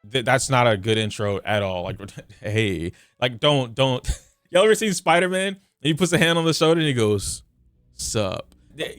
That's not a good intro at all. Like, hey, like don't. Y'all ever seen Spider-Man? And he puts a hand on the shoulder and he goes, "Sup."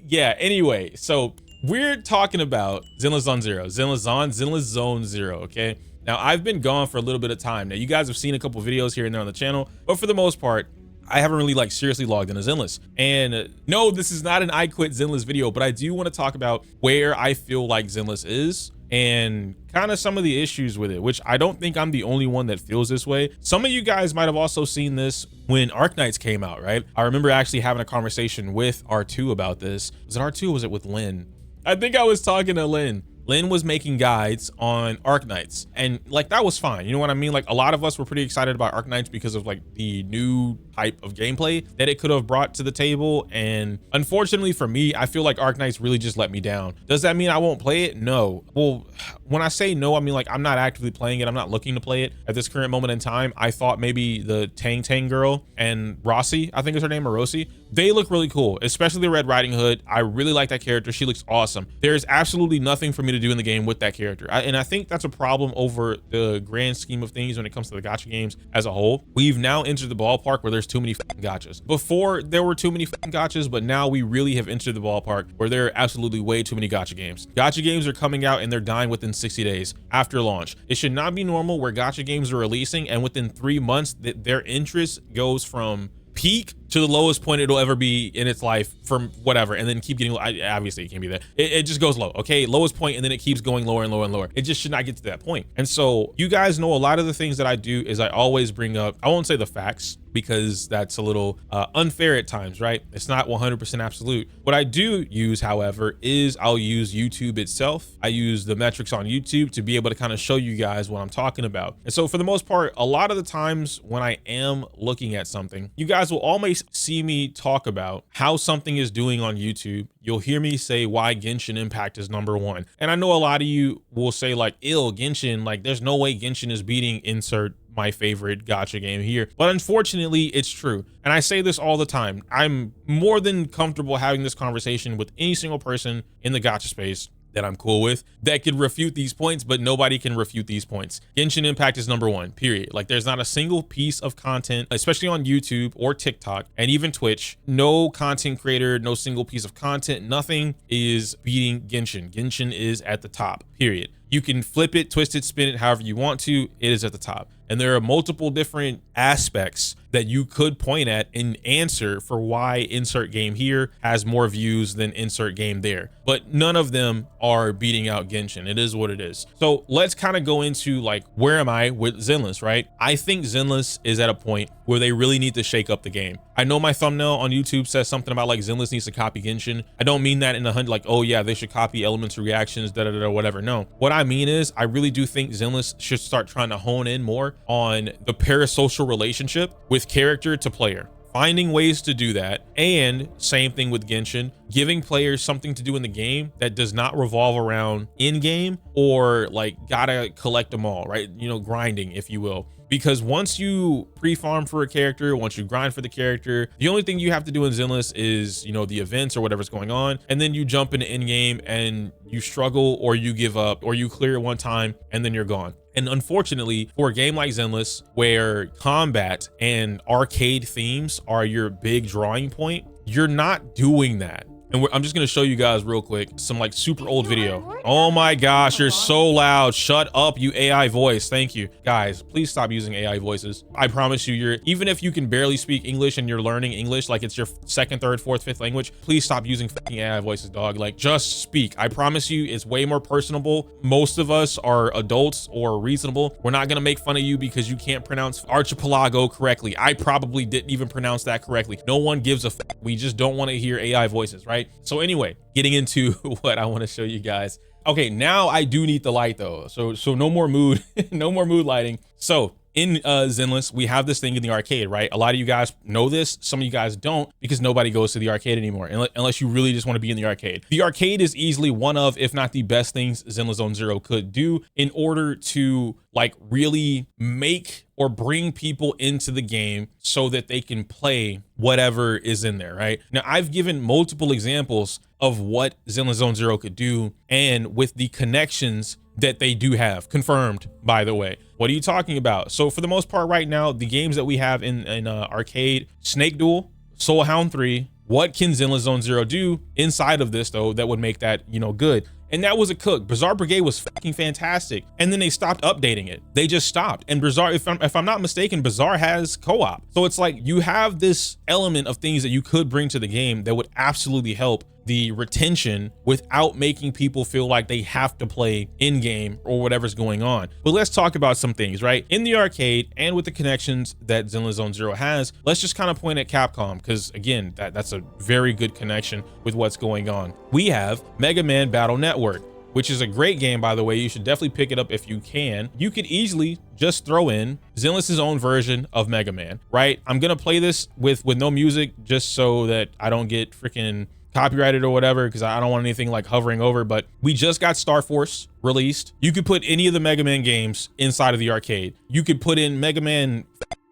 Yeah. Anyway, so we're talking about Zenless Zone Zero, Zenless Zone Zero. Okay. Now I've been gone for a little bit of time. Now you guys have seen a couple videos here and there on the channel, but for the most part, I haven't really like seriously logged into Zenless. And no, this is not an I quit Zenless video, but I do want to talk about where I feel like Zenless is and kind of some of the issues with it, which I don't think I'm the only one that feels this way. Some of you guys might have also seen this when Arknights came out, right? I remember actually having a conversation with R2 about this. Was it R2 or was it with Lynn? I think I was talking to Lynn. Lynn was making guides on Arknights, and like that was fine. You know what I mean? Like a lot of us were pretty excited about Arknights because of like the new type of gameplay that it could have brought to the table. And unfortunately for me, I feel like Arknights really just let me down. Does that mean I won't play it? No. Well, when I say no, I mean like I'm not actively playing it. I'm not looking to play it at this current moment in time. I thought maybe the Tang girl and Rossi, I think is her name, or Rossi, they look really cool, especially the Red Riding Hood. I really like that character. She looks awesome. There's absolutely nothing for me to do in the game with that character. And I think that's a problem over the grand scheme of things when it comes to the gacha games as a whole. We've now entered the ballpark where there's too many gachas. Before there were too many gachas, but now we really have entered the ballpark where there are absolutely way too many gacha games. Gacha games are coming out and they're dying within 60 days after launch. It should not be normal where gacha games are releasing and within 3 months their interest goes from peak to the lowest point it'll ever be in its life from whatever, and then keep getting obviously it can't be that, it just goes low. Okay, lowest point, and then it keeps going lower and lower and lower. It just should not get to that point. And so you guys know a lot of the things that I do is I always bring up, I won't say the facts because that's a little unfair at times, right? It's not 100% absolute. What I do use, however, is I'll use YouTube itself. I use the metrics on YouTube to be able to kind of show you guys what I'm talking about. And so for the most part, a lot of the times when I am looking at something, you guys will always see me talk about how something is doing on YouTube. You'll hear me say why Genshin Impact is #1. And I know a lot of you will say like, Genshin, like there's no way Genshin is beating insert my favorite gacha game here. But unfortunately, it's true. And I say this all the time. I'm more than comfortable having this conversation with any single person in the gacha space that I'm cool with that could refute these points, but nobody can refute these points. Genshin Impact is #1, period. Like there's not a single piece of content, especially on YouTube or TikTok and even Twitch, no content creator, no single piece of content, nothing is beating Genshin. Genshin is at the top, period. You can flip it, twist it, spin it, however you want to, it is at the top. And there are multiple different aspects that you could point at and answer for why insert game here has more views than insert game there. But none of them are beating out Genshin. It is what it is. So let's kind of go into like, where am I with Zenless, right? I think Zenless is at a point where they really need to shake up the game. I know my thumbnail on YouTube says something about like Zenless needs to copy Genshin. I don't mean that in a like, oh yeah, they should copy elements, reactions, whatever. No, what I mean is I really do think Zenless should start trying to hone in more on the parasocial relationship with character to player, finding ways to do that. And same thing with Genshin, giving players something to do in the game that does not revolve around in-game or like gotta collect them all, right? You know, grinding, if you will. Because once you pre-farm for a character, once you grind for the character, the only thing you have to do in Zenless is, you know, the events or whatever's going on. And then you jump into in-game and you struggle or you give up or you clear it one time and then you're gone. And unfortunately, for a game like Zenless, where combat and arcade themes are your big drawing point, you're not doing that. And I'm just gonna show you guys real quick some like super old video. Oh my gosh, you're so loud. Shut up, you AI voice. Thank you. Guys, please stop using AI voices. I promise you, even if you can barely speak English and you're learning English like it's your second, third, fourth, fifth language, please stop using fucking AI voices, dog. Like, just speak. I promise you, it's way more personable. Most of us are adults or reasonable. We're not gonna make fun of you because you can't pronounce archipelago correctly. I probably didn't even pronounce that correctly. No one gives a f. We just don't want to hear AI voices, right? So anyway, getting into what I want to show you guys. Okay, now I do need the light though. So no more mood, no more mood lighting. So in Zenless, we have this thing in the arcade, right? A lot of you guys know this. Some of you guys don't because nobody goes to the arcade anymore unless you really just want to be in the arcade. The arcade is easily one of, if not the best things Zenless Zone Zero could do in order to like really make or bring people into the game so that they can play whatever is in there, right? Now, I've given multiple examples of what Zenless Zone Zero could do, and with the connections that they do have, confirmed, by the way. What are you talking about? So for the most part right now, the games that we have in arcade, Snake Duel, Soul Hound 3, what can Zenless Zone Zero do inside of this, though, that would make that, you know, good? And that was a cook. Bizarre Brigade was fucking fantastic. And then they stopped updating it. They just stopped. And Bizarre, if I'm not mistaken, Bizarre has co-op. So it's like you have this element of things that you could bring to the game that would absolutely help the retention without making people feel like they have to play in game or whatever's going on. But let's talk about some things, right? In the arcade and with the connections that Zenless Zone Zero has, let's just kind of point at Capcom, because again, that's a very good connection with what's going on. We have Mega Man Battle Network, which is a great game, by the way. You should definitely pick it up if you can. You could easily just throw in Zenless's own version of Mega Man, right? I'm gonna play this with no music just so that I don't get freaking copyrighted or whatever, because I don't want anything like hovering over. But we just got Star Force released. You could put any of the Mega Man games inside of the arcade. You could put in Mega Man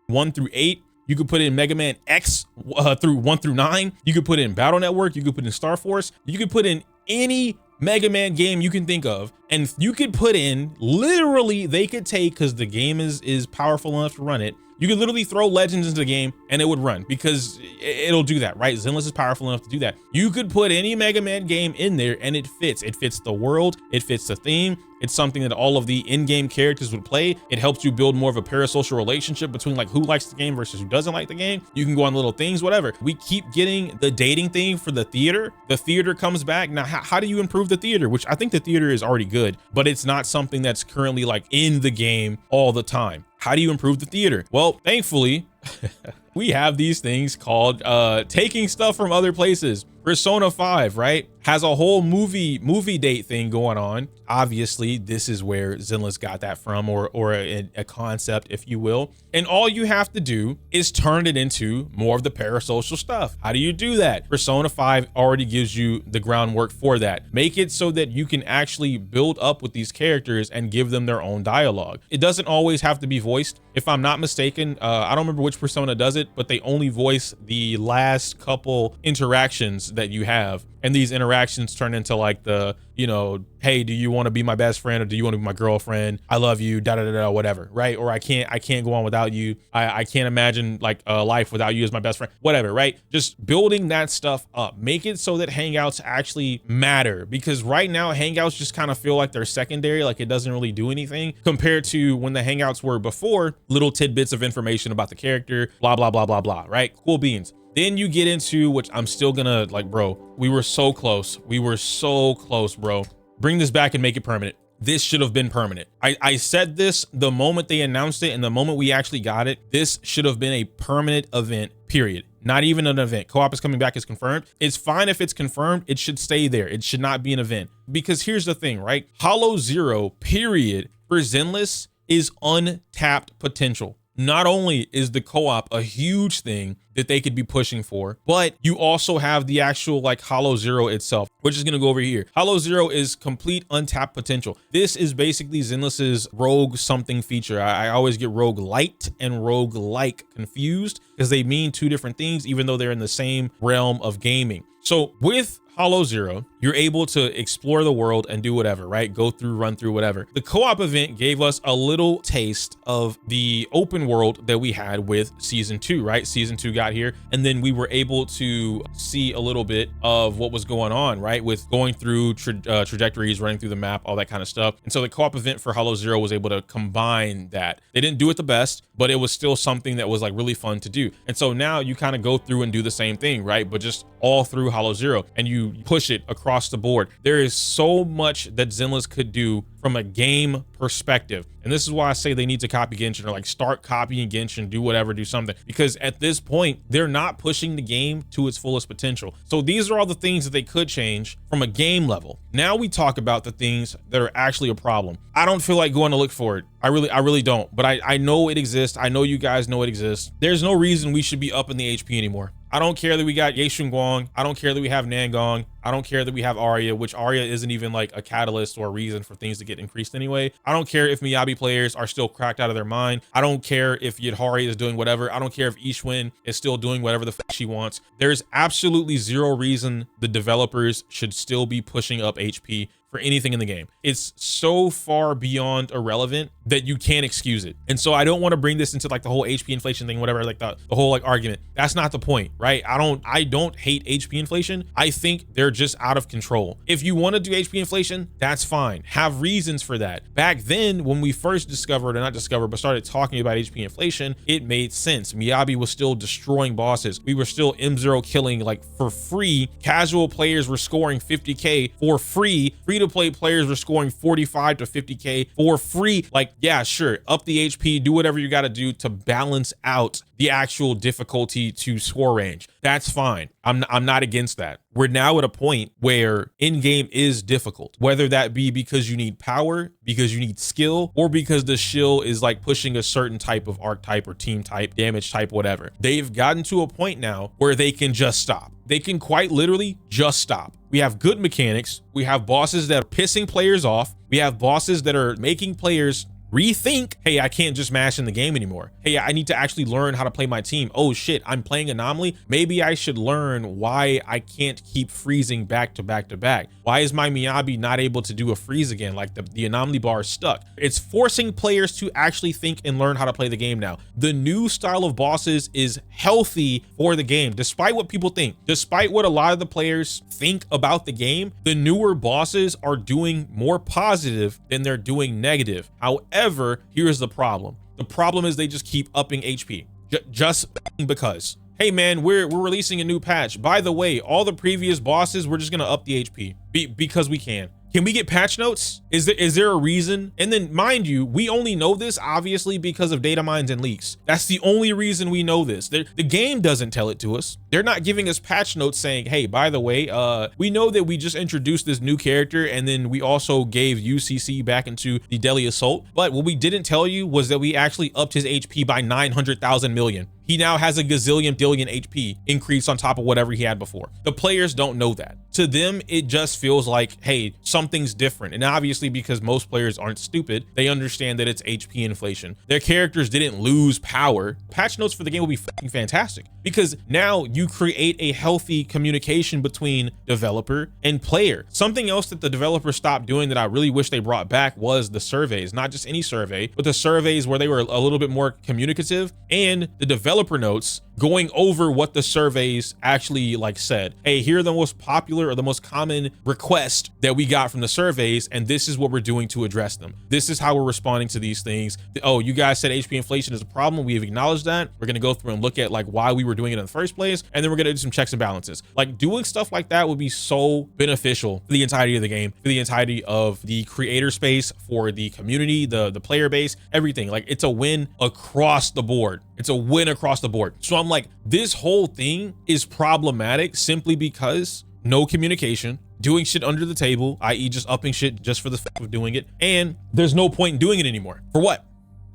1 through 8. You could put in Mega Man X through 1 through 9. You could put in Battle Network. You could put in Star Force. You could put in any Mega Man game you can think of, and you could put in, literally, they could take, because the game is powerful enough to run it, you could literally throw Legends into the game and it would run, because it'll do that, right? Zenless is powerful enough to do that. You could put any Mega Man game in there and it fits. It fits the world, it fits the theme. It's something that all of the in-game characters would play. It helps you build more of a parasocial relationship between like who likes the game versus who doesn't like the game. You can go on little things, whatever. We keep getting the dating thing for the theater. The theater comes back. Now, how do you improve the theater? Which I think the theater is already good, but it's not something that's currently like in the game all the time. How do you improve the theater? Well, thankfully, we have these things called taking stuff from other places. Persona 5, right, has a whole movie date thing going on. Obviously, this is where Zenless got that from, or a concept, if you will. And all you have to do is turn it into more of the parasocial stuff. How do you do that? Persona 5 already gives you the groundwork for that. Make it so that you can actually build up with these characters and give them their own dialogue. It doesn't always have to be voiced. If I'm not mistaken, I don't remember which Persona does it, but they only voice the last couple interactions that you have. And these interactions turn into like the, you know, hey, do you want to be my best friend, or do you want to be my girlfriend? I love you, da da da da, whatever, right? Or I can't go on without you. I can't imagine like a life without you as my best friend, whatever, right? Just building that stuff up. Make it so that Hangouts actually matter, because right now Hangouts just kind of feel like they're secondary, like it doesn't really do anything compared to when the Hangouts were before, little tidbits of information about the character, blah, blah, blah, blah, blah, right? Cool beans. Then you get into, which I'm still gonna like, bro, we were so close. We were so close, bro. Bring this back and make it permanent. This should have been permanent. I said this the moment they announced it and the moment we actually got it. This should have been a permanent event, period. Not even an event. Co-op is coming back is confirmed. It's fine if it's confirmed. It should stay there. It should not be an event. Because here's the thing, right? Hollow Zero, period, for Zenless is untapped potential. Not only is the co-op a huge thing that they could be pushing for, but you also have the actual like Hollow Zero itself. We're just gonna go over here. Hollow Zero is complete untapped potential. This is basically Zenless's rogue something feature. I always get rogue light and rogue like confused because they mean two different things, even though they're in the same realm of gaming. So with Hollow Zero, you're able to explore the world and do whatever, right? Go through, run through, whatever. The co-op event gave us a little taste of the open world that we had with season 2, right? Season 2 got here, and then we were able to see a little bit of what was going on, right? With going through trajectories, running through the map, all that kind of stuff. And so the co-op event for Hollow Zero was able to combine that. They didn't do it the best, but it was still something that was like really fun to do. And so now you kind of go through and do the same thing, right? But just all through Hollow Zero, and you push it across the board. There is so much that Zenless could do from a game perspective. And this is why I say they need to copy Genshin, or like start copying Genshin, do whatever, do something, because at this point, they're not pushing the game to its fullest potential. So these are all the things that they could change from a game level. Now we talk about the things that are actually a problem. I don't feel like going to look for it. I really don't, but I know it exists. I know you guys know it exists. There's no reason we should be up in the HP anymore. I don't care that we got Ye Guang. I don't care that we have Nangong. I don't care that we have Arya, which Arya isn't even like a catalyst or a reason for things to get increased anyway. I don't care if Miyabi players are still cracked out of their mind. I don't care if Yadhari is doing whatever. I don't care if Ishwin is still doing whatever the she wants. There's absolutely zero reason the developers should still be pushing up HP for anything in the game. It's so far beyond irrelevant that you can't excuse it. And so I don't want to bring this into like the whole HP inflation thing, whatever, like the whole like argument. That's not the point, right? I don't hate HP inflation. I think they're just out of control. If you want to do HP inflation, that's fine. Have reasons for that. Back then, when we first discovered, or not discovered, but started talking about HP inflation, it made sense. Miyabi was still destroying bosses. We were still M0 killing like for free. Casual players were scoring 50K for free. Free-to-play players were scoring 45 to 50K for free. Like, yeah, sure, up the HP, do whatever you got to do to balance out the actual difficulty to score range. That's fine. I'm not against that. We're now at a point where in-game is difficult, whether that be because you need power, because you need skill, or because the shield is like pushing a certain type of archetype or team type, damage type, whatever. They've gotten to a point now where they can just stop. They can quite literally just stop. We have good mechanics. We have bosses that are pissing players off. We have bosses that are making players rethink, hey, I can't just mash in the game anymore. Hey, I need to actually learn how to play my team. Oh shit, I'm playing Anomaly. Maybe I should learn why I can't keep freezing back to back to back. Why is my Miyabi not able to do a freeze again? Like the Anomaly bar is stuck. It's forcing players to actually think and learn how to play the game now. The new style of bosses is healthy for the game, despite what people think. Despite what a lot of the players think about the game, the newer bosses are doing more positive than they're doing negative. However, here's the problem. The problem is they just keep upping HP just because. Hey man, we're releasing a new patch. By the way, all the previous bosses, we're just gonna up the HP because we can. Can we get patch notes? Is there a reason? And then mind you, we only know this obviously because of data mines and leaks. That's the only reason we know this. The game doesn't tell it to us. They're not giving us patch notes saying, hey, by the way, we know that we just introduced this new character and then we also gave UCC back into the Deadly Assault. But what we didn't tell you was that we actually upped his HP by 900,000 million. He now has a gazillion billion HP increase on top of whatever he had before. The players don't know that. To them, it just feels like, hey, something's different. And obviously, because most players aren't stupid, they understand that it's HP inflation. Their characters didn't lose power. Patch notes for the game will be fucking fantastic because now you create a healthy communication between developer and player. Something else that the developers stopped doing that I really wish they brought back was the surveys, not just any survey, but the surveys where they were a little bit more communicative and the developer notes going over what the surveys actually like said. Hey, here are the most popular or the most common requests that we got from the surveys, and this is what we're doing to address them. This is how we're responding to these things. Oh, you guys said HP inflation is a problem. We have acknowledged that. We're gonna go through and look at like why we were doing it in the first place, and then we're gonna do some checks and balances. Like doing stuff like that would be so beneficial for the entirety of the game, for the entirety of the creator space, for the community, the player base, everything. Like it's a win across the board. It's a win across the board. So I'm like, this whole thing is problematic simply because no communication, doing shit under the table, i.e. just upping shit just for the fact of doing it. And there's no point in doing it anymore. For what?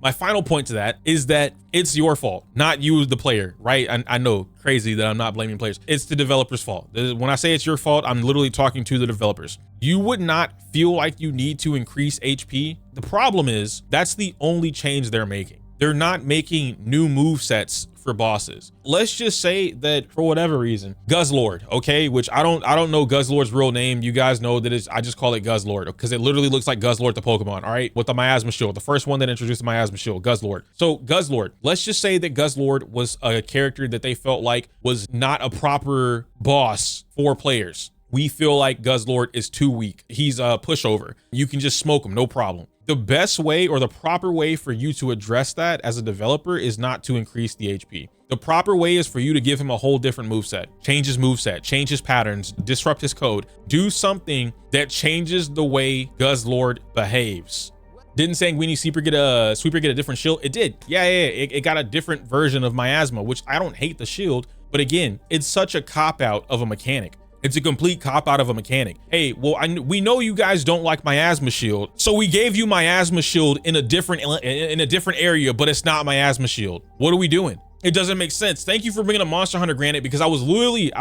My final point to that is that it's your fault, not you, the player, right? I know, crazy that I'm not blaming players. It's the developer's fault. When I say it's your fault, I'm literally talking to the developers. You would not feel like you need to increase HP. The problem is that's the only change they're making. They're not making new move sets for bosses. Let's just say that for whatever reason, Guzzlord, okay, which I don't know Guzzlord's real name. You guys know that I just call it Guzzlord because it literally looks like Guzzlord the Pokemon, all right, with the miasma shield, the first one that introduced the miasma shield, Guzzlord. So Guzzlord, let's just say that Guzzlord was a character that they felt like was not a proper boss for players. We feel like Guzzlord is too weak. He's a pushover. You can just smoke him, no problem. The best way or the proper way for you to address that as a developer is not to increase the HP. The proper way is for you to give him a whole different moveset, change his moveset, change his patterns, disrupt his code, do something that changes the way Guzzlord behaves. Didn't Sanguini Sweeper get a different shield? It did. Yeah, it got a different version of miasma, which I don't hate the shield, but again, it's such a cop-out of a mechanic. It's a complete cop out of a mechanic. Hey, well, we know you guys don't like miasma shield, so we gave you miasma shield in a different area, but it's not miasma shield. What are we doing? It doesn't make sense. Thank you for bringing up Monster Hunter, Granite, because I was literally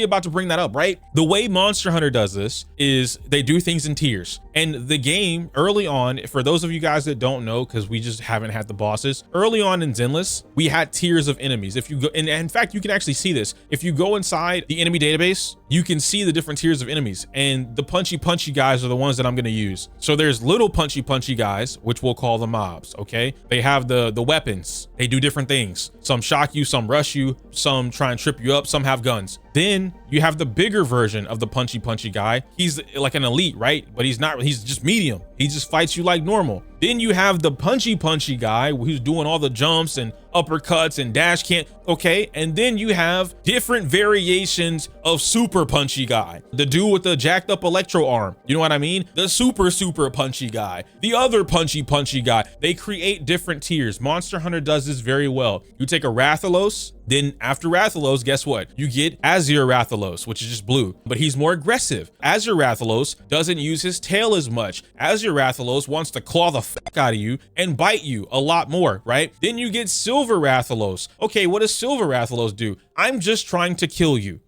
about to bring that up, right? The way Monster Hunter does this is they do things in tiers. And the game early on, for those of you guys that don't know, because we just haven't had the bosses, early on in Zenless, we had tiers of enemies. If you go, and in fact, you can actually see this. If you go inside the enemy database, you can see the different tiers of enemies, and the punchy guys are the ones that I'm gonna use. So there's little punchy guys, which we'll call the mobs, okay? They have the weapons. They do different things. Some shock you, some rush you, some try and trip you up, some have guns. Then you have the bigger version of the punchy guy. He's like an elite, right? But he's not, he's just medium. He just fights you like normal. Then you have the punchy guy who's doing all the jumps and uppercuts and dash can't, okay? And then you have different variations of super punchy guy. The dude with the jacked up electro arm, you know what I mean? The super punchy guy, the other punchy guy. They create different tiers. Monster Hunter does this very well. You take a Rathalos, then after Rathalos, guess what? You get Azure Rathalos, which is just blue, but he's more aggressive. Azure Rathalos doesn't use his tail as much. Azure Rathalos wants to claw the fuck out of you and bite you a lot more, right? Then you get Silver Rathalos. Okay, what does Silver Rathalos do? I'm just trying to kill you.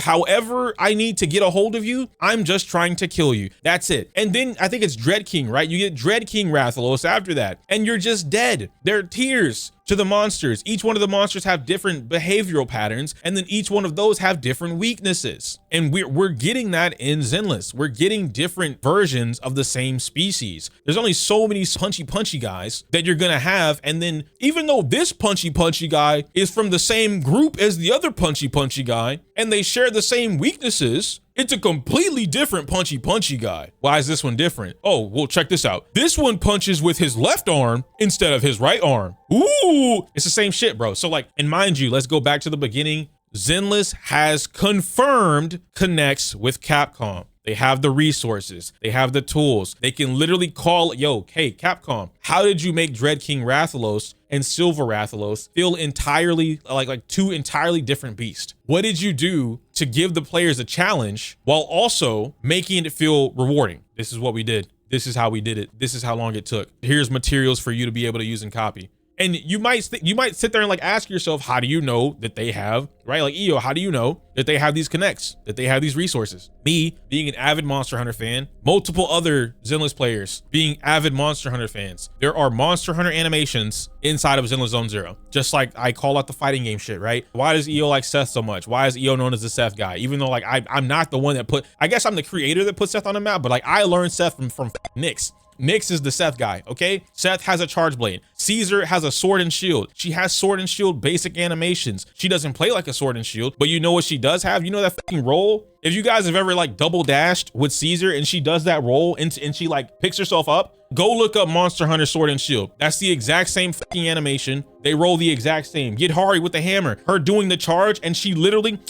However I need to get a hold of you, I'm just trying to kill you. That's it. And then I think it's Dread King, right? You get Dread King Rathalos after that, and you're just dead. There are tiers to the monsters. Each one of the monsters have different behavioral patterns, and then each one of those have different weaknesses. And we're getting that in Zenless. We're getting different versions of the same species. There's only so many punchy guys that you're gonna have, and then even though this punchy guy is from the same group as the other punchy guy, and they share the same weaknesses, it's a completely different punchy guy. Why is this one different? Oh, well, check this out. This one punches with his left arm instead of his right arm. Ooh, it's the same shit, bro. So like, and mind you, let's go back to the beginning. Zenless has confirmed connects with Capcom. They have the resources, they have the tools. They can literally call, yo, hey, Capcom, how did you make Dread King Rathalos and Silver Rathalos feel entirely like two entirely different beasts? What did you do to give the players a challenge while also making it feel rewarding? This is what we did. This is how we did it. This is how long it took. Here's materials for you to be able to use and copy. And you might sit there and like ask yourself, how do you know that they have, right? Like, EO, how do you know that they have these connects, that they have these resources? Me being an avid Monster Hunter fan, multiple other Zenless players being avid Monster Hunter fans. There are Monster Hunter animations inside of Zenless Zone Zero. Just like I call out the fighting game shit, right? Why does EO like Seth so much? Why is EO known as the Seth guy? Even though like I'm not the one that I guess I'm the creator that put Seth on the map, but like I learned Seth from Nyx. Nyx is the Seth guy, okay? Seth has a charge blade. Caesar has a sword and shield. She has sword and shield basic animations. She doesn't play like a sword and shield, but you know what she does have? You know that fucking roll? If you guys have ever like double dashed with Caesar and she does that roll and she like picks herself up, go look up Monster Hunter Sword and Shield. That's the exact same fucking animation. They roll the exact same. Get Hari with the hammer, her doing the charge, and she literally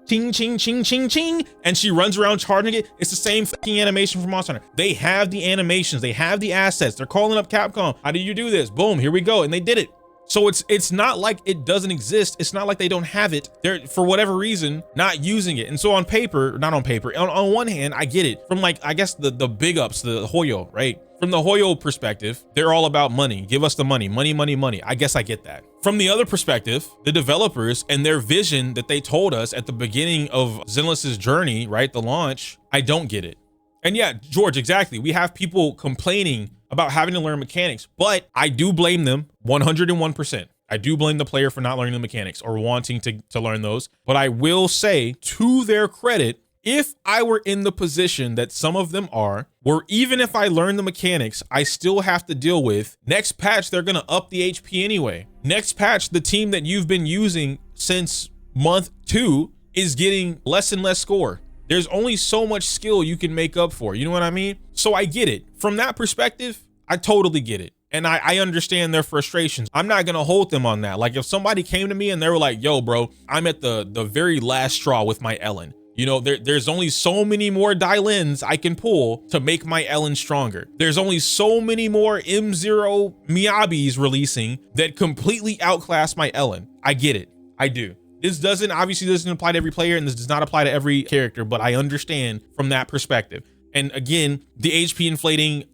ching, ching, ching, ching, ching, and she runs around charging it. It's the same fucking animation from Monster Hunter. They have the animations, they have the assets. They're calling up Capcom. How do you do this? Boom, here we go. And they did it. So it's not like it doesn't exist. It's not like they don't have it. They're, for whatever reason, not using it. And so on paper, not on paper, on one hand, I get it. From like, I guess the big ups, the Hoyo, right? From the Hoyo perspective, they're all about money. Give us the money, money, money, money. I guess I get that. From the other perspective, the developers and their vision that they told us at the beginning of Zenless's journey, right? The launch, I don't get it. And yeah, George, exactly. We have people complaining about having to learn mechanics, but I do blame them 101%. I do blame the player for not learning the mechanics or wanting to learn those. But I will say, to their credit, if I were in the position that some of them are, where even if I learn the mechanics, I still have to deal with next patch, they're gonna up the HP anyway. Next patch, the team that you've been using since month 2 is getting less and less score. There's only so much skill you can make up for, you know what I mean? So I get it. From that perspective, I totally get it. And I understand their frustrations. I'm not gonna hold them on that. Like if somebody came to me and they were like, yo, bro, I'm at the very last straw with my Ellen. You know, there's only so many more Dylens I can pull to make my Ellen stronger. There's only so many more M0 Miabis releasing that completely outclass my Ellen. I get it, I do. This obviously doesn't apply to every player and this does not apply to every character, but I understand from that perspective. And again, the HP inflating,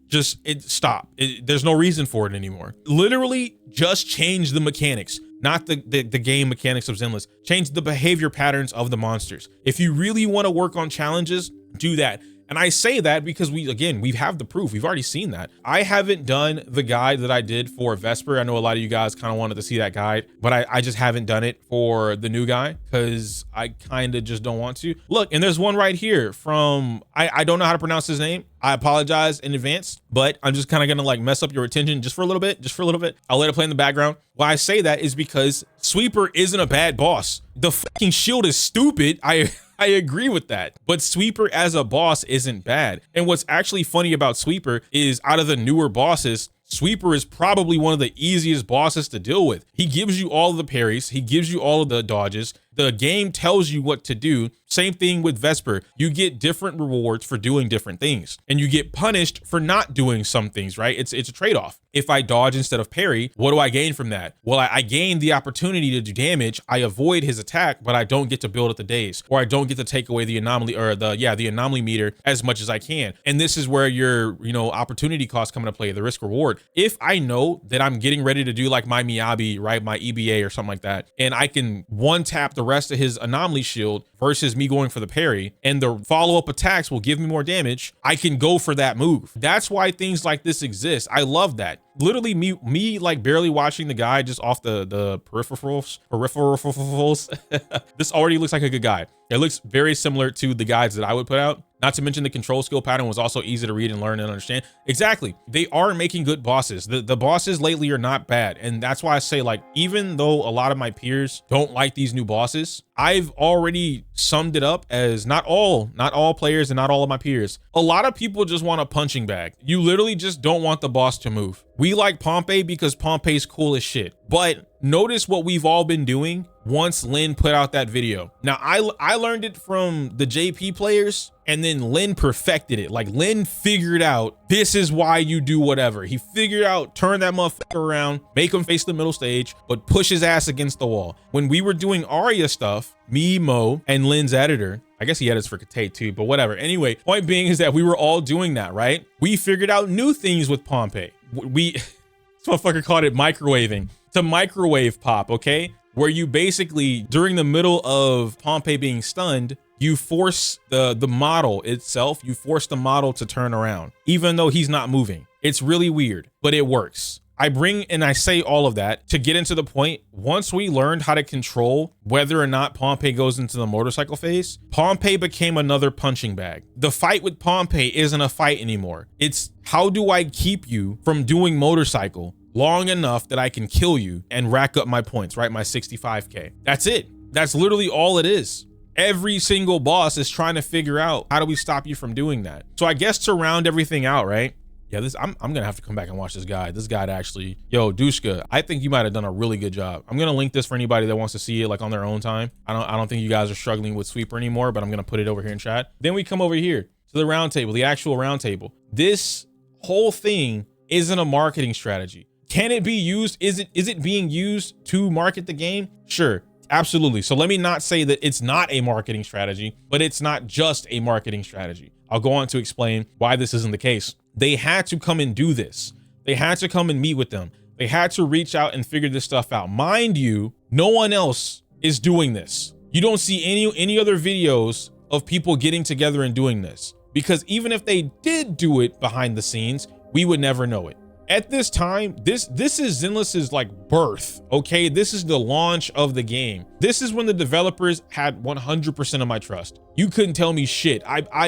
stop. There's no reason for it anymore. Literally just change the mechanics. not the game mechanics of Zenless. Change the behavior patterns of the monsters. If you really want to work on challenges, do that. And I say that because we have the proof. We've already seen that. I haven't done the guide that I did for Vesper. I know a lot of you guys kind of wanted to see that guide, but I just haven't done it for the new guy because I kind of just don't want to. Look, and there's one right here from, I don't know how to pronounce his name. I apologize in advance, but I'm just kind of gonna like mess up your attention just for a little bit, I'll let it play in the background. Why I say that is because Sweeper isn't a bad boss. The fucking shield is stupid. I agree with that, but Sweeper as a boss isn't bad. And what's actually funny about Sweeper is out of the newer bosses, Sweeper is probably one of the easiest bosses to deal with. He gives you all of the parries. He gives you all of the dodges. The game tells you what to do. Same thing with Vesper. You get different rewards for doing different things, and you get punished for not doing some things, right? It's a trade-off. If I dodge instead of parry, what do I gain from that? Well, I gain the opportunity to do damage. I avoid his attack, but I don't get to build up the days, or I don't get to take away the anomaly or the anomaly meter as much as I can. And this is where your, opportunity costs come into play, the risk reward. If I know that I'm getting ready to do like my Miyabi, right? My EBA or something like that, and I can one tap the rest of his anomaly shield versus me going for the parry, and the follow-up attacks will give me more damage, I can go for that move. That's why things like this exist. I love that. Literally me like barely watching the guy just off the peripherals. This already looks like a good guy. It looks very similar to the guides that I would put out. Not to mention the control skill pattern was also easy to read and learn and understand. Exactly. They are making good bosses. The bosses lately are not bad. And that's why I say, like, even though a lot of my peers don't like these new bosses, I've already summed it up as not all players and not all of my peers. A lot of people just want a punching bag. You literally just don't want the boss to move. We like Pompey because Pompey's cool as shit. But notice what we've all been doing once Lin put out that video. Now, I learned it from the JP players, and then Lin perfected it. Like, Lin figured out this is why you do whatever. He figured out turn that motherfucker around, make him face the middle stage, but push his ass against the wall. When we were doing Arya stuff, me, Mo, and Lin's editor, I guess he edits for Kate too, but whatever. Anyway, point being is that we were all doing that, right? We figured out new things with Pompey. This motherfucker called it microwaving. To microwave pop, okay? Where you basically, during the middle of Pompey being stunned, you force the model itself, you force the model to turn around, even though he's not moving. It's really weird, but it works. I bring and I say all of that to get into the point. Once we learned how to control whether or not Pompey goes into the motorcycle phase, Pompey became another punching bag. The fight with Pompey isn't a fight anymore. It's how do I keep you from doing motorcycle long enough that I can kill you and rack up my points, right? My 65K. That's it. That's literally all it is. Every single boss is trying to figure out how do we stop you from doing that. So I guess to round everything out, right? Yeah, I'm gonna have to come back and watch this guide. This guide actually, yo, Dushka, I think you might have done a really good job. I'm gonna link this for anybody that wants to see it like on their own time. I don't think you guys are struggling with Sweeper anymore, but I'm gonna put it over here in chat. Then we come over here to the round table, the actual round table. This whole thing isn't a marketing strategy. Can it be used? Is it being used to market the game? Sure. Absolutely. So let me not say that it's not a marketing strategy, but it's not just a marketing strategy. I'll go on to explain why this isn't the case. They had to come and do this. They had to come and meet with them. They had to reach out and figure this stuff out. Mind you, no one else is doing this. You don't see any other videos of people getting together and doing this, because even if they did do it behind the scenes, we would never know it. At this time, this is Zenless's like birth, okay? This is the launch of the game. This is when the developers had 100% of my trust. You couldn't tell me shit.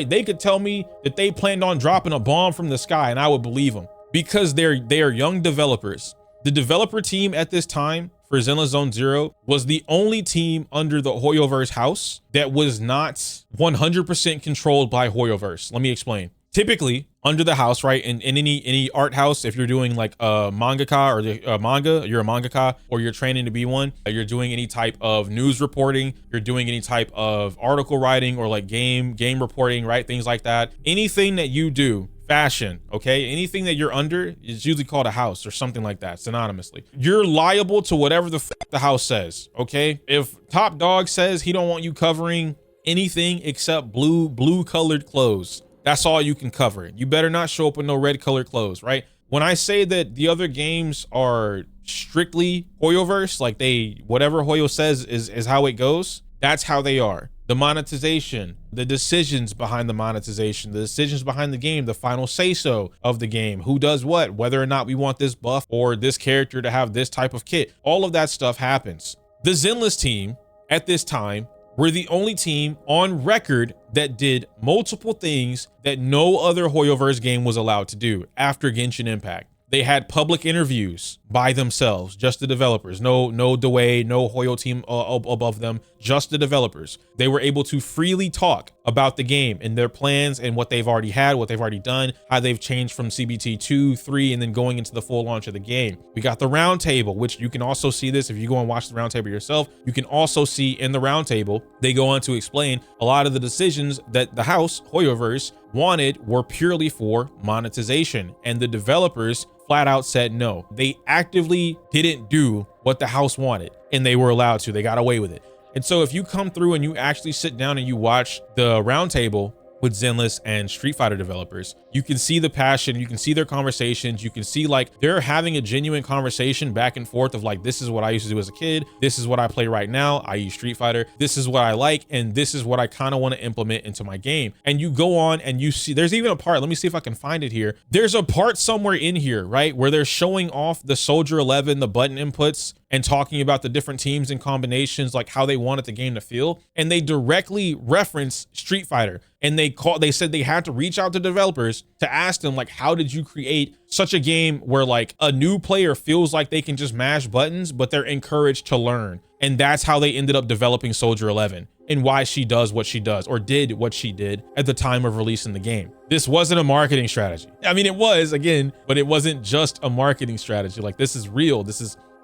They could tell me that they planned on dropping a bomb from the sky and I would believe them, because they are young developers. The developer team at this time for Zenless Zone Zero was the only team under the Hoyoverse house that was not 100% controlled by Hoyoverse. Let me explain. Typically, under the house, right, in any art house, if you're doing like a mangaka or you're a mangaka or you're training to be one, you're doing any type of news reporting, you're doing any type of article writing or like game reporting, right, things like that. Anything that you do, fashion, okay, anything that you're under is usually called a house or something like that, synonymously. You're liable to whatever the the house says, okay? If Top Dog says he don't want you covering anything except blue colored clothes, that's all you can cover. You better not show up with no red colored clothes, right? When I say that the other games are strictly Hoyoverse, like whatever Hoyo says is how it goes. That's how they are. The monetization, the decisions behind the monetization, the decisions behind the game, the final say-so of the game, who does what, whether or not we want this buff or this character to have this type of kit, all of that stuff happens. The Zenless team at this time were the only team on record that did multiple things that no other Hoyoverse game was allowed to do after Genshin Impact. They had public interviews by themselves, just the developers, no Dway, no Hoyo team above them, just the developers. They were able to freely talk about the game and their plans and what they've already had, what they've already done, how they've changed from CBT 2, 3, and then going into the full launch of the game. We got the roundtable, which you can also see this if you go and watch the roundtable yourself. You can also see in the roundtable, they go on to explain a lot of the decisions that the house, Hoyoverse, wanted were purely for monetization, and the developers flat out said no. They actively didn't do what the house wanted, and they were allowed to. They got away with it. And so if you come through and you actually sit down and you watch the roundtable with Zenless and Street Fighter developers, you can see the passion, you can see their conversations, you can see like they're having a genuine conversation back and forth of like, this is what I used to do as a kid, this is what I play right now, i.e. Street Fighter, this is what I like, and this is what I kind of want to implement into my game. And you go on and you see, there's even a part, let me see if I can find it here. There's a part somewhere in here, right, where they're showing off the Soldier 11, the button inputs, and talking about the different teams and combinations, like how they wanted the game to feel. And they directly reference Street Fighter. And they said they had to reach out to developers to ask them, like, how did you create such a game where like a new player feels like they can just mash buttons, but they're encouraged to learn. And that's how they ended up developing Soldier 11 and why she does what she does, or did what she did at the time of releasing the game. This wasn't a marketing strategy. I mean, it was, again, but it wasn't just a marketing strategy. Like, this is real.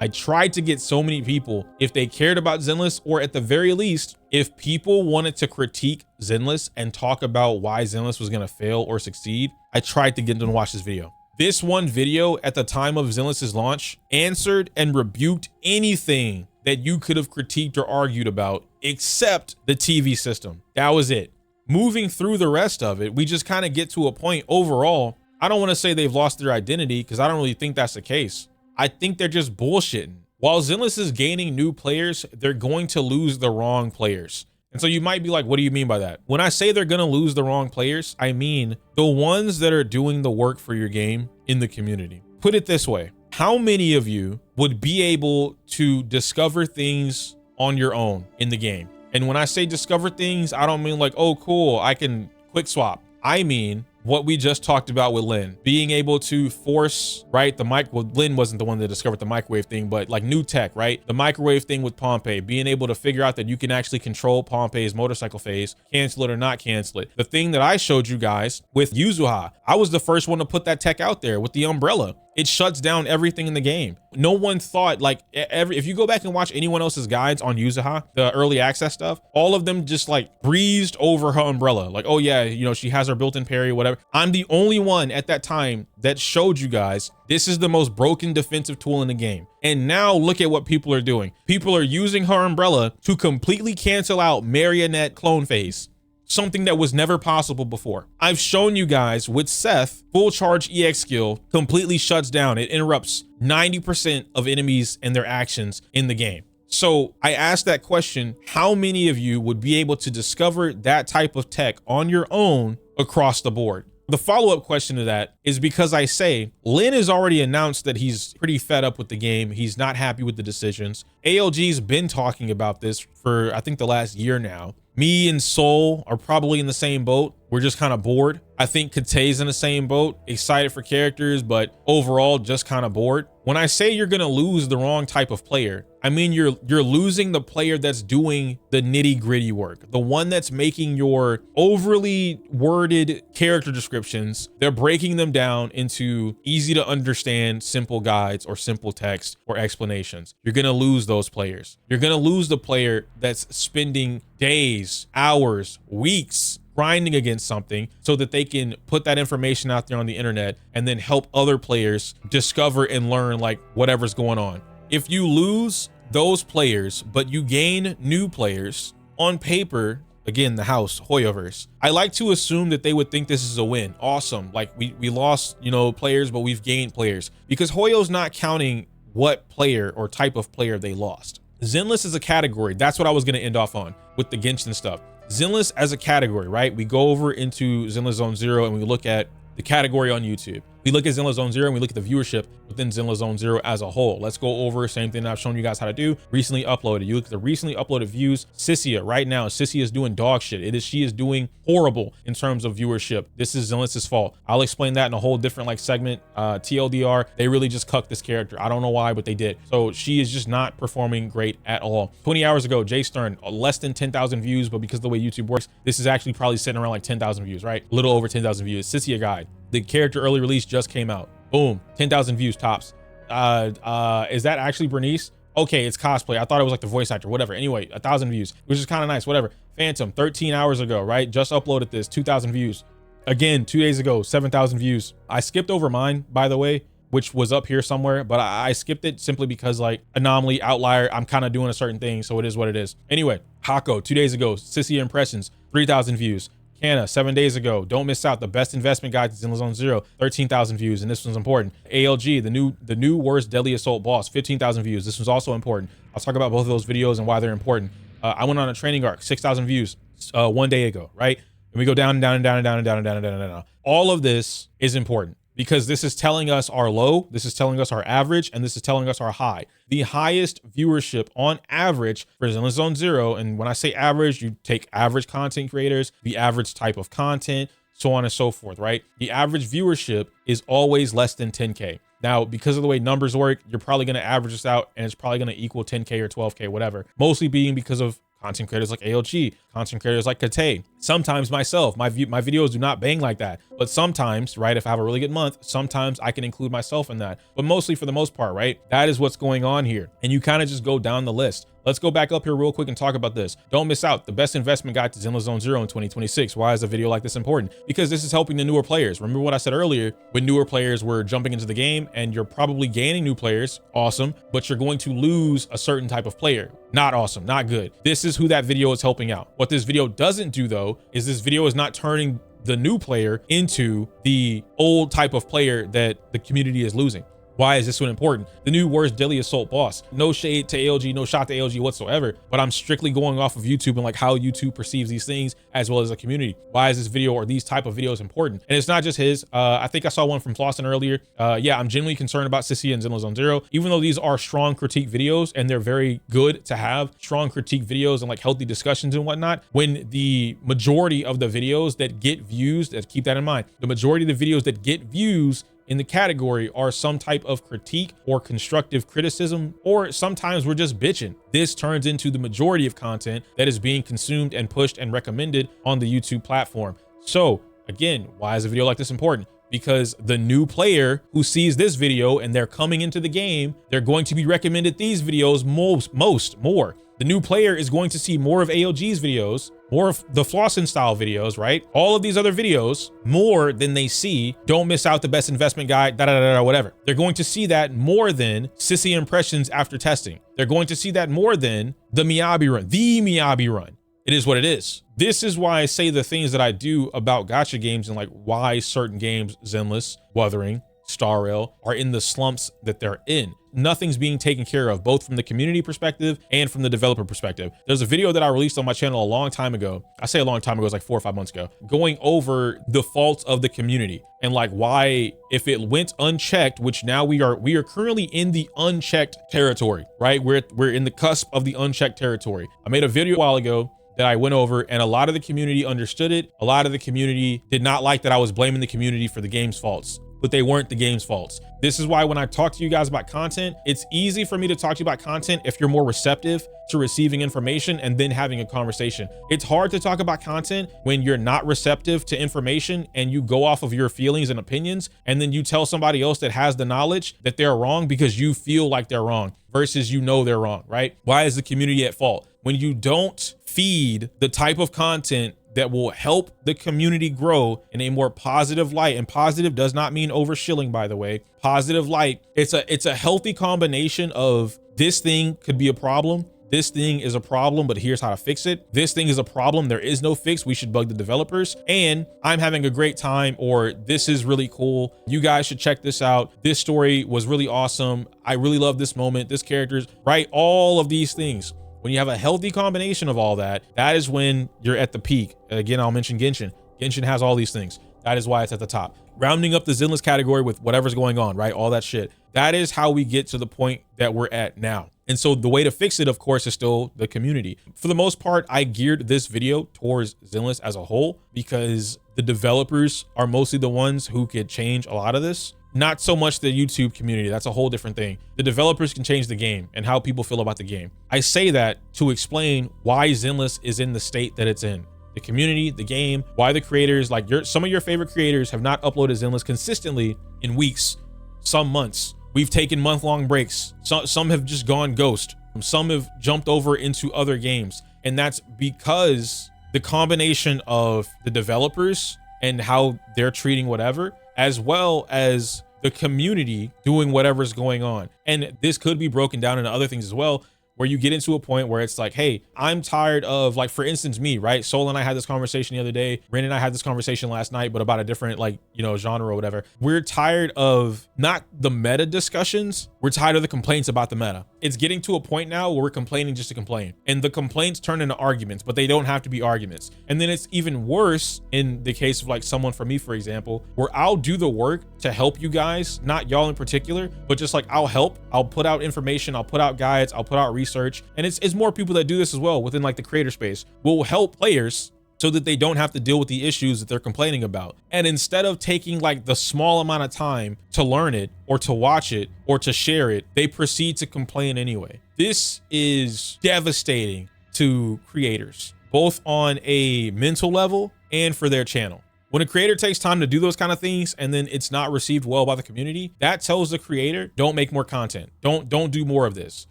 I tried to get so many people, if they cared about Zenless, or at the very least, if people wanted to critique Zenless and talk about why Zenless was going to fail or succeed, I tried to get them to watch this video. This one video at the time of Zenless's launch answered and rebuked anything that you could have critiqued or argued about except the TV system. That was it. Moving through the rest of it, we just kind of get to a point overall. I don't want to say they've lost their identity because I don't really think that's the case. I think they're just bullshitting. While Zenless is gaining new players, they're going to lose the wrong players. And so you might be like, what do you mean by that? When I say they're going to lose the wrong players, I mean the ones that are doing the work for your game in the community. Put it this way. How many of you would be able to discover things on your own in the game? And when I say discover things, I don't mean like, oh, cool, I can quick swap. I mean what we just talked about with Lin, being able to force, right, the mic. Well, Lin wasn't the one that discovered the microwave thing, but like new tech, right? The microwave thing with Pompey, being able to figure out that you can actually control Pompey's motorcycle phase, cancel it or not cancel it. The thing that I showed you guys with Yuzuha, I was the first one to put that tech out there with the umbrella. It shuts down everything in the game. No one thought, like, if you go back and watch anyone else's guides on Yuzuha, the early access stuff, all of them just like breezed over her umbrella. Like, oh yeah, you know, she has her built-in parry, whatever. I'm the only one at that time that showed you guys this is the most broken defensive tool in the game. And now look at what people are doing. People are using her umbrella to completely cancel out Marionette clone phase. Something that was never possible before. I've shown you guys with Seth, full charge EX skill completely shuts down. It interrupts 90% of enemies and their actions in the game. So I asked that question, how many of you would be able to discover that type of tech on your own across the board? The follow-up question to that is because I say Lin has already announced that he's pretty fed up with the game. He's not happy with the decisions. ALG's been talking about this for, I think, the last year now. Me and Soul are probably in the same boat. We're just kind of bored. I think Kate's in the same boat, excited for characters, but overall just kind of bored. When I say you're gonna lose the wrong type of player, I mean you're losing the player that's doing the nitty-gritty work, the one that's making your overly worded character descriptions. They're breaking them down into easy to understand simple guides or simple text or explanations. You're gonna lose those players. You're gonna lose the player that's spending days, hours, weeks grinding against something so that they can put that information out there on the internet and then help other players discover and learn like whatever's going on. If you lose those players, but you gain new players, on paper, again, the house, Hoyoverse, I like to assume that they would think this is a win. Awesome. Like we lost, you know, players, but we've gained players, because Hoyo's not counting what player or type of player they lost. Zenless is a category. That's what I was going to end off on with the Genshin stuff. Zenless as a category, right? We go over into Zenless Zone Zero and we look at the category on YouTube. We look at Zenless Zone Zero and we look at the viewership within Zenless Zone Zero as a whole. Let's go over same thing that I've shown you guys how to do. Recently uploaded. You look at the recently uploaded views. Sissia right now, Sissia is doing dog shit. She is doing horrible in terms of viewership. This is Zenless's fault. I'll explain that in a whole different like segment. TLDR, they really just cucked this character. I don't know why, but they did. So she is just not performing great at all. 20 hours ago, Jay Stern, less than 10,000 views, but because of the way YouTube works, this is actually probably sitting around like 10,000 views, right? A little over 10,000 views. Sissia guide. The character early release just came out. Boom, 10,000 views tops. Is that actually Bernice? Okay, it's cosplay. I thought it was like the voice actor, whatever. Anyway, 1,000 views, which is kind of nice, whatever. Phantom, 13 hours ago, right? Just uploaded this, 2,000 views. Again, 2 days ago, 7,000 views. I skipped over mine, by the way, which was up here somewhere, but I skipped it simply because like anomaly, outlier, I'm kind of doing a certain thing, so it is what it is. Anyway, Hako, 2 days ago, Sissia Impressions, 3,000 views. Canna, 7 days ago, don't miss out, the best investment guide to Zenless Zone Zero, 13,000 views, and this one's important. ALG, the new worst deadly assault boss, 15,000 views. This one's also important. I'll talk about both of those videos and why they're important. I went on a training arc, 6,000 views 1 day ago, right? And we go down and down and down and down and down and down and down and down. All of this is important because this is telling us our low, this is telling us our average, and this is telling us our high. The highest viewership on average for Zenless Zone Zero, and when I say average, you take average content creators, the average type of content, so on and so forth, right? The average viewership is always less than 10K. Now, because of the way numbers work, you're probably going to average this out and it's probably going to equal 10K or 12K, whatever. Mostly being because of content creators like ALG, content creators like Kate. Sometimes myself, my videos do not bang like that. But sometimes, right, if I have a really good month, sometimes I can include myself in that. But mostly for the most part, right, that is what's going on here. And you kind of just go down the list. Let's go back up here real quick and talk about this. Don't miss out. The best investment guide to Zenless Zone Zero in 2026. Why is a video like this important? Because this is helping the newer players. Remember what I said earlier, when newer players were jumping into the game and you're probably gaining new players, awesome, but you're going to lose a certain type of player. Not awesome, not good. This is who that video is helping out. What this video doesn't do though, is this video is not turning the new player into the old type of player that the community is losing. Why is this one important? The new worst daily assault boss. No shade to ALG, no shot to ALG whatsoever, but I'm strictly going off of YouTube and like how YouTube perceives these things as well as a community. Why is this video or these type of videos important? And it's not just his. I think I saw one from Flossin earlier. Yeah, I'm genuinely concerned about Sissia and Zenless Zone Zero, even though these are strong critique videos and they're very good to have strong critique videos and like healthy discussions and whatnot. When the majority of the videos that get views, keep that in mind, the majority of the videos that get views in the category are some type of critique or constructive criticism, or sometimes we're just bitching. This turns into the majority of content that is being consumed and pushed and recommended on the YouTube platform. So again, why is a video like this important? Because the new player who sees this video and they're coming into the game, they're going to be recommended these videos more. The new player is going to see more of ALG's videos, more of the Flossin style videos, right? All of these other videos more than they see Don't Miss Out, the best investment guide, whatever. They're going to see that more than Sissia Impressions after testing. They're going to see that more than the Miyabi run. It is what it is. This is why I say the things that I do about gacha games and like why certain games, Zenless, Wuthering, Star Rail, are in the slumps that they're in. Nothing's being taken care of, both from the community perspective and from the developer perspective. There's a video that I released on my channel a long time ago. I say a long time ago, it was like 4 or 5 months ago, going over the faults of the community and like why, if it went unchecked, which now we are currently in the unchecked territory, right? We're in the cusp of the unchecked territory. I made a video a while ago that I went over and a lot of the community understood it. A lot of the community did not like that I was blaming the community for the game's faults, but they weren't the game's faults. This is why when I talk to you guys about content, it's easy for me to talk to you about content if you're more receptive to receiving information and then having a conversation. It's hard to talk about content when you're not receptive to information and you go off of your feelings and opinions, and then you tell somebody else that has the knowledge that they're wrong because you feel like they're wrong versus you know they're wrong, right? Why is the community at fault? When you don't feed the type of content that will help the community grow in a more positive light, and positive does not mean overshilling, by the way. Positive light, it's a healthy combination of this thing could be a problem, this thing is a problem, but here's how to fix it. This thing is a problem. There is no fix. We should bug the developers. And I'm having a great time, or this is really cool. You guys should check this out. This story was really awesome. I really love this moment, this character's, right? All of these things. When you have a healthy combination of all that, that is when you're at the peak. Again, I'll mention Genshin. Genshin has all these things. That is why it's at the top. Rounding up the Zenless category with whatever's going on, right? All that shit. That is how we get to the point that we're at now. And so the way to fix it, of course, is still the community. For the most part, I geared this video towards Zenless as a whole because the developers are mostly the ones who could change a lot of this. Not so much the YouTube community. That's a whole different thing. The developers can change the game and how people feel about the game. I say that to explain why Zenless is in the state that it's in. The community, the game, why the creators, like some of your favorite creators have not uploaded Zenless consistently in weeks, some months. We've taken month-long breaks. Some have just gone ghost. Some have jumped over into other games. And that's because the combination of the developers and how they're treating whatever, as well as the community doing whatever's going on. And this could be broken down into other things as well, where you get into a point where it's like, hey, I'm tired of, like, for instance, me, right? Sol and I had this conversation the other day. Ren and I had this conversation last night, but about a different, like, you know, genre or whatever. We're tired of not the meta discussions. We're tired of the complaints about the meta. It's getting to a point now where we're complaining just to complain. And the complaints turn into arguments, but they don't have to be arguments. And then it's even worse in the case of like someone for me, for example, where I'll do the work to help you guys, not y'all in particular, but just like I'll help, I'll put out information, I'll put out guides, I'll put out research. And it's more people that do this as well within like the creator space. We'll help players so that they don't have to deal with the issues that they're complaining about. And instead of taking like the small amount of time to learn it or to watch it or to share it, they proceed to complain anyway. This is devastating to creators, both on a mental level and for their channel. When a creator takes time to do those kind of things and then it's not received well by the community, that tells the creator, don't make more content. Don't do more of this.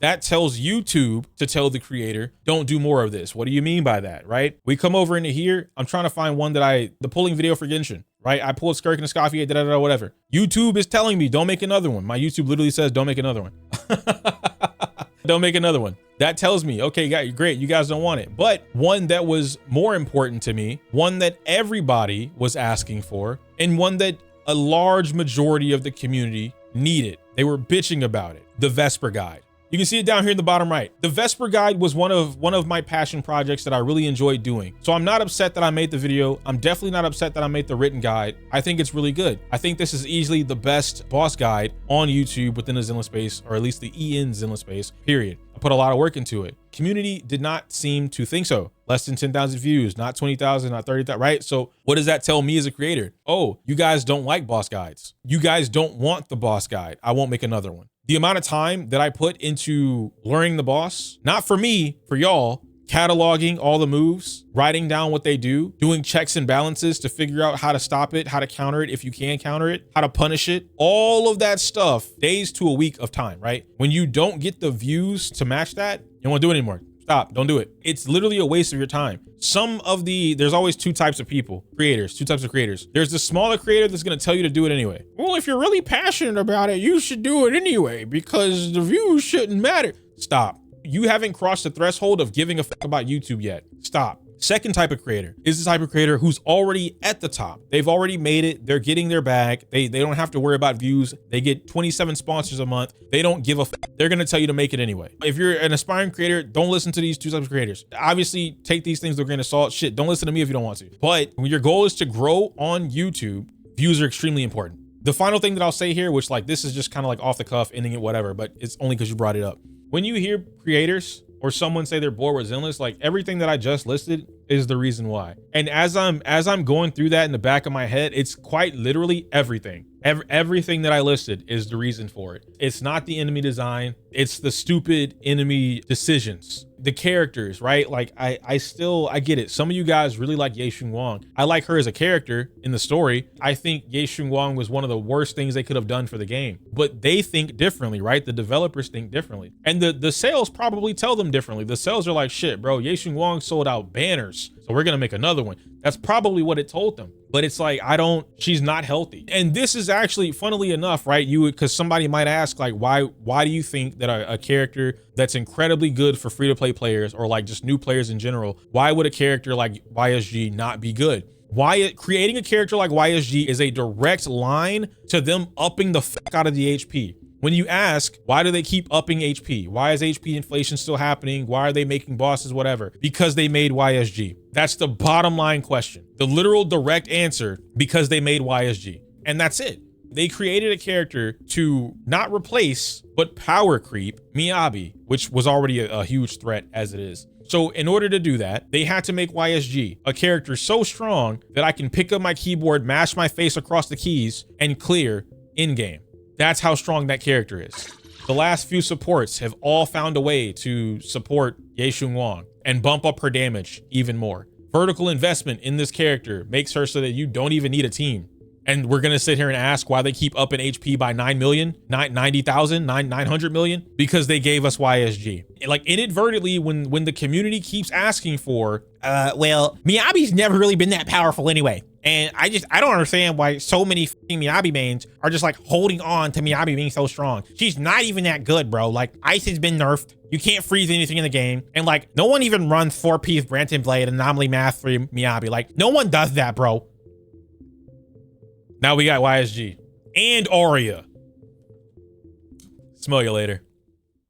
That tells YouTube to tell the creator, don't do more of this. What do you mean by that, right? We come over into here. I'm trying to find one that the pulling video for Genshin, right? I pulled Skirk and Escoffier, whatever. YouTube is telling me, don't make another one. My YouTube literally says, don't make another one. Don't make another one. That tells me, okay, great, you guys don't want it. But one that was more important to me, one that everybody was asking for, and one that a large majority of the community needed. They were bitching about it. The Vesper Guide. You can see it down here in the bottom right. The Vesper Guide was one of my passion projects that I really enjoyed doing. So I'm not upset that I made the video. I'm definitely not upset that I made the written guide. I think it's really good. I think this is easily the best boss guide on YouTube within the Zenless space, or at least the EN Zenless space, period. I put a lot of work into it. Community did not seem to think so. Less than 10,000 views, not 20,000, not 30,000, right? So what does that tell me as a creator? Oh, you guys don't like boss guides. You guys don't want the boss guide. I won't make another one. The amount of time that I put into learning the boss, not for me, for y'all, cataloging all the moves, writing down what they do, doing checks and balances to figure out how to stop it, how to counter it if you can counter it, how to punish it, all of that stuff, days to a week of time, right? When you don't get the views to match that, you don't want to do it anymore. Stop, don't do it. It's literally a waste of your time. There's always two types of people, two types of creators. There's the smaller creator that's gonna tell you to do it anyway. Well, if you're really passionate about it, you should do it anyway because the views shouldn't matter. Stop. You haven't crossed the threshold of giving a fuck about YouTube yet. Stop. Second type of creator is the type of creator who's already at the top. They've already made it. They're getting their bag. They don't have to worry about views. They get 27 sponsors a month. They don't give a fuck. They're going to tell you to make it anyway. If you're an aspiring creator, don't listen to these two types of creators. Obviously, take these things with a grain of salt. Shit, don't listen to me if you don't want to. But when your goal is to grow on YouTube, views are extremely important. The final thing that I'll say here, which like this is just kind of like off the cuff, ending it, whatever, but it's only because you brought it up. When you hear creators or someone say they're bored with Zenless, like everything that I just listed is the reason why. And as I'm going through that in the back of my head, it's quite literally everything. Everything that I listed is the reason for it. It's not the enemy design. It's the stupid enemy decisions. The characters, right? Like I get it. Some of you guys really like Ye Shun Wang. I like her as a character in the story. I think Ye Shun Wang was one of the worst things they could have done for the game. But they think differently, right? The developers think differently. And the sales probably tell them differently. The sales are like, shit, bro, Ye Shun Wang sold out banners, so we're gonna make another one. That's probably what it told them. but it's like, she's not healthy. And this is actually, funnily enough, right? Because somebody might ask, like, why do you think that a character that's incredibly good for free-to-play players, or like just new players in general, why would a character like YSG not be good? Creating a character like YSG is a direct line to them upping the fuck out of the HP. When you ask, why do they keep upping HP? Why is HP inflation still happening? Why are they making bosses, whatever? Because they made YSG. That's the bottom line question. The literal direct answer, because they made YSG. And that's it. They created a character to not replace, but power creep Miyabi, which was already a huge threat as it is. So in order to do that, they had to make YSG a character so strong that I can pick up my keyboard, mash my face across the keys, and clear in-game. That's how strong that character is. The last few supports have all found a way to support Yeshun Wang and bump up her damage even more. Vertical investment in this character makes her so that you don't even need a team. And we're gonna sit here and ask why they keep upping HP by 9 million, 90,000, 900 million, because they gave us YSG. Like inadvertently, when the community keeps asking for, well, Miyabi's never really been that powerful anyway. And I don't understand why so many fucking Miyabi mains are just like holding on to Miyabi being so strong. She's not even that good, bro. Like ice has been nerfed. You can't freeze anything in the game. And like no one even runs 4-piece Branton Blade Anomaly Math 3 Miyabi. Like no one does that, bro. Now we got YSG and Aria. Smell you later.